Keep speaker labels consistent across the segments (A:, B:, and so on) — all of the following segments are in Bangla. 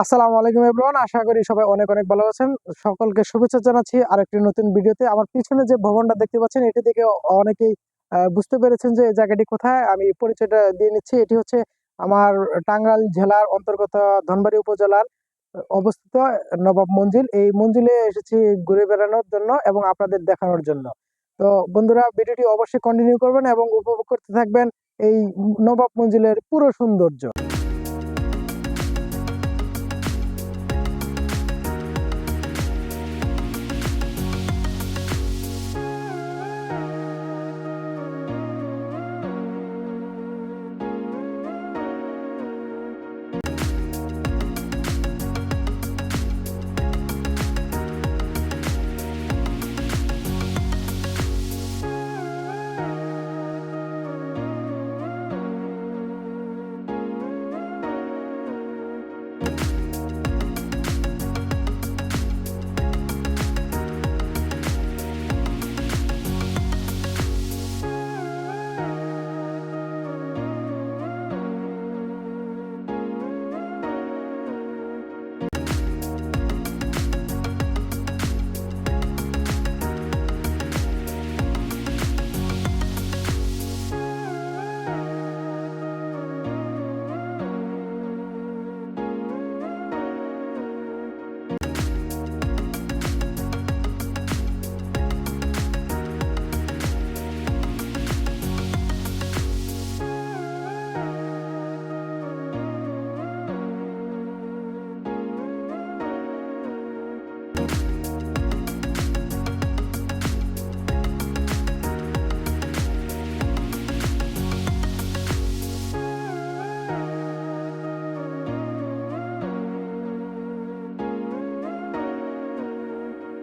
A: আসসালামু আলাইকুম এভরিওয়ান, আশা করি সবাই অনেক অনেক ভালো আছেন। সকলকে শুভেচ্ছা জানাচ্ছি আরেকটি নতুন ভিডিওতে। আমার পিছনে যে ভবনটা দেখতে পাচ্ছেন, এটি থেকে অনেকেই বুঝতে পেরেছেন যে এই জায়গাটি কোথায়। আমি পরিচয়টা দিয়ে নিচ্ছি। এটি হচ্ছে আমার টাঙ্গাইল জেলার অন্তর্গত ধনবাড়ী উপজেলার অবস্থিত নবাব মঞ্জিল। এই মঞ্জিলে এসেছি ঘুরে বেড়ানোর জন্য এবং আপনাদের দেখানোর জন্য। তো বন্ধুরা, ভিডিওটি অবশ্যই কন্টিনিউ করবেন এবং উপভোগ করতে থাকবেন এই নবাব মঞ্জিলের পুরো সৌন্দর্য।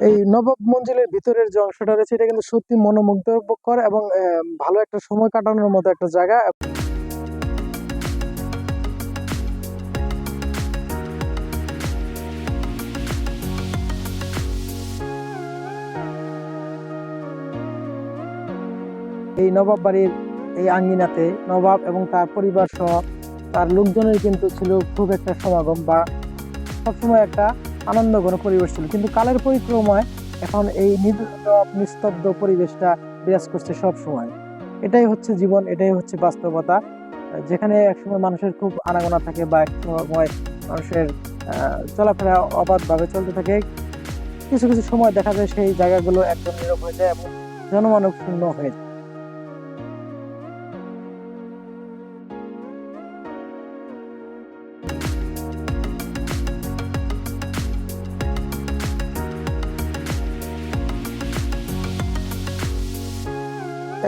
A: এই নবাব মঞ্জিলের ভিতরের যে অংশটা রয়েছে, এটা কিন্তু সত্যি মনোমুগ্ধকর এবং ভালো একটা সময় কাটানোর মতো একটা জায়গা। এই নবাব বাড়ির এই আঙ্গিনাতে নবাব এবং তার পরিবার সহ তার লোকজনের কিন্তু ছিল খুব একটা সমাগম, বা সবসময় একটা আনন্দঘন পরিবেশ ছিল। কিন্তু কালের পরিক্রমায় এখন এই নীরব নিস্তব্ধ পরিবেশটা বিরাজ করছে সব সময়। এটাই হচ্ছে জীবন, এটাই হচ্ছে বাস্তবতা। যেখানে একসময় মানুষের খুব আনাগোনা থাকে, বা এক সময় মানুষের চলাফেরা অবাধভাবে চলতে থাকে, কিছু কিছু সময় দেখা যায় সেই জায়গাগুলো একদম নীরব হয়ে যায় এবং জনমানব শূন্য হয়ে যায়।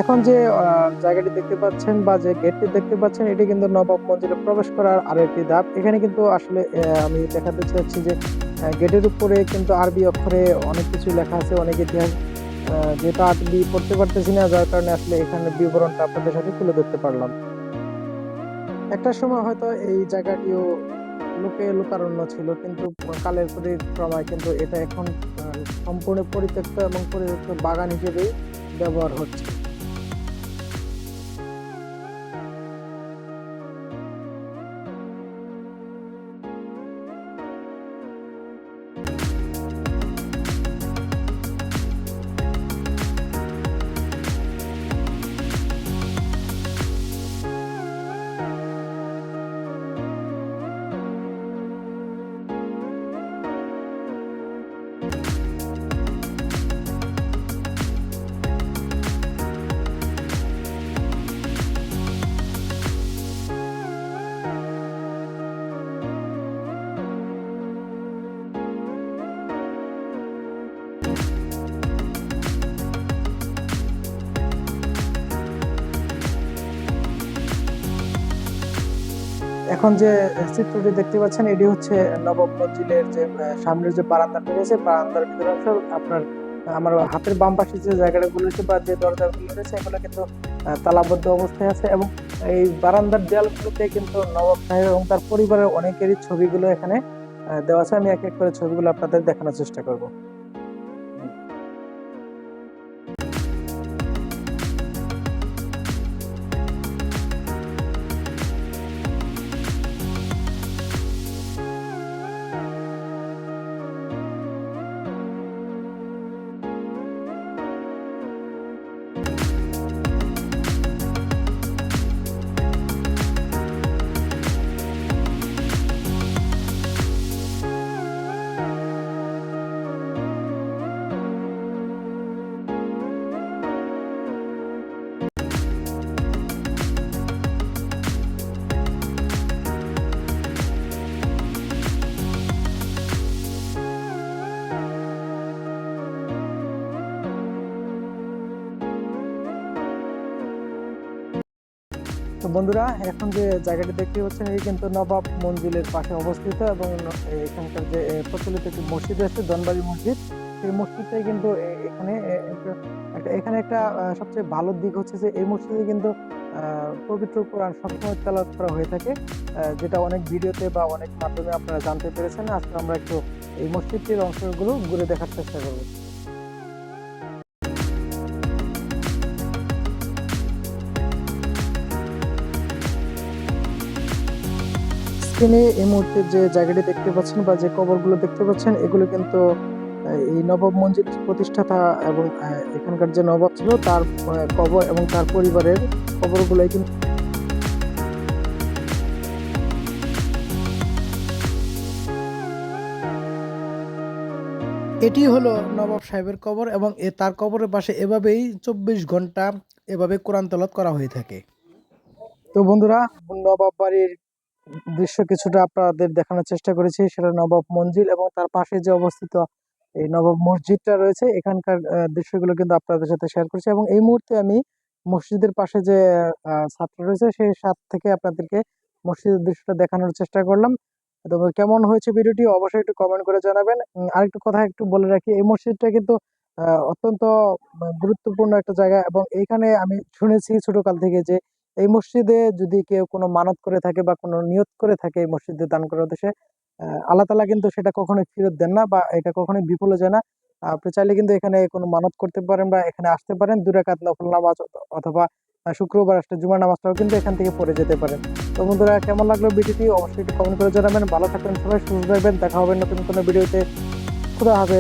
A: এখন যে জায়গাটি দেখতে পাচ্ছেন বা যে গেটটি দেখতে পাচ্ছেন, এটি কিন্তু নবাব মঞ্জিলে প্রবেশ করার আরো একটি ধাপ। এখানে কিন্তু আসলে আমি দেখাতে চাচ্ছি যে গেটের উপরে কিন্তু আরবি অক্ষরে অনেক কিছু লেখা আছে, অনেক ইতিহাস। যেটা আরবি পড়তে পারতেছি না, যার কারণে আসলে এখানে বিবরণটা আপনাদের সাথে তুলে ধরতে পারলাম। একটা সময় হয়তো এই জায়গাটিও লোকে লোকারণ্য ছিল, কিন্তু কালের পরিক্রমায় কিন্তু এটা এখন সম্পূর্ণ পরিত্যক্ত এবং পরিত্যক্ত বাগান হিসেবেই ব্যবহার হচ্ছে। এখন যে চিত্রটি দেখতে পাচ্ছেন, এটি হচ্ছে নবাব মঞ্জিলের যে সামনের যে বারান্দাটা রয়েছে, বারান্দার ভিতরে অংশ। আপনার আমার হাতের বাম পাশে যে জায়গাগুলো রয়েছে বা যে দরজাগুলো রয়েছে, এগুলো কিন্তু তালাবদ্ধ অবস্থায় আছে এবং এই বারান্দার দেয়ালগুলোতে কিন্তু নবাব সাহেব এবং তার পরিবারের অনেকেরই ছবিগুলো এখানে দেওয়া আছে। আমি এক এক করে ছবিগুলো আপনাদের দেখানোর চেষ্টা করব। তো বন্ধুরা, এখন যে জায়গাটি দেখতে পাচ্ছেন এটি কিন্তু নবাব মঞ্জিলের পাশে অবস্থিত এবং এখানকার যে প্রচলিত একটি মসজিদ আছে ধনবাড়ি মসজিদ, সেই মসজিদটাই কিন্তু এখানে এখানে একটা সবচেয়ে ভালো দিক হচ্ছে যে এই মসজিদে কিন্তু পবিত্র কোরআন সবসময় তেলাওয়াত করা হয়ে থাকে, যেটা অনেক ভিডিওতে বা অনেক মাধ্যমে আপনারা জানতে পেরেছেন। আজকে আমরা একটু এই মসজিদটির অংশগুলো ঘুরে দেখার চেষ্টা করবো। স্ক্রিনে এই মুহূর্তে যে জায়গাটি দেখতে পাচ্ছেন বা যে কবরগুলো দেখতে পাচ্ছেন এগুলো কিন্তু এই নবাব মঞ্জিল প্রতিষ্ঠাতা এবং এখানকার যে নবাব ছিল তার কবর এবং তার পরিবারের কবরগুলোই কিন্তু। এটি হলো নবাব সাহেবের কবর এবং তার কবরের পাশে এভাবেই 24 ঘন্টা এভাবে কোরআন তেলাওয়াত করা হয়ে থাকে। তো বন্ধুরা, নবাব বাড়ির দৃশ্য কিছুটা আপনাদের দেখানোর চেষ্টা করেছি, সেটা নবাব মঞ্জিল এবং তার পাশে যে অবস্থিত এই নবাব মসজিদটা রয়েছে এখানকার দৃশ্যগুলো কিন্তু আপনাদের সাথে শেয়ার করছি। এবং এই মুহূর্তে আমি মসজিদের পাশে যে ছাত্র রয়েছে সেই ছাদ থেকে আপনাদেরকে মসজিদের দৃশ্যটা দেখানোর চেষ্টা করলাম। তো কেমন হয়েছে ভিডিওটি অবশ্যই একটু কমেন্ট করে জানাবেন। আরেকটু কথা একটু বলে রাখি, এই মসজিদটা কিন্তু অত্যন্ত গুরুত্বপূর্ণ একটা জায়গা এবং এইখানে আমি শুনেছি ছোটকাল থেকে যে এই মসজিদে যদি কেউ কোনো মানত করে থাকে বা কোনো নিয়ত করে থাকে এই মসজিদে দান করার উদ্দেশ্যে, আল্লাহ তাআলা কিন্তু সেটা কখনোই ফেরত দেন না বা এটা কখনোই বিফলে যায় না। আপনি চাইলে কিন্তু এখানে কোনো মানত করতে পারেন বা এখানে আসতে পারেন, 2 রাকাত নফল নামাজ অথবা শুক্রবার আসলে জুমার নামাজটাও কিন্তু এখান থেকে পড়ে যেতে পারেন। তো বন্ধুরা, কেমন লাগলো ভিডিওটি অবশ্যই একটু কমেন্ট করে জানাবেন। ভালো থাকবেন সবাই, সুস্থ থাকবেন, দেখা হবে নতুন কোনো ভিডিওতে। খুদা হাফেজ।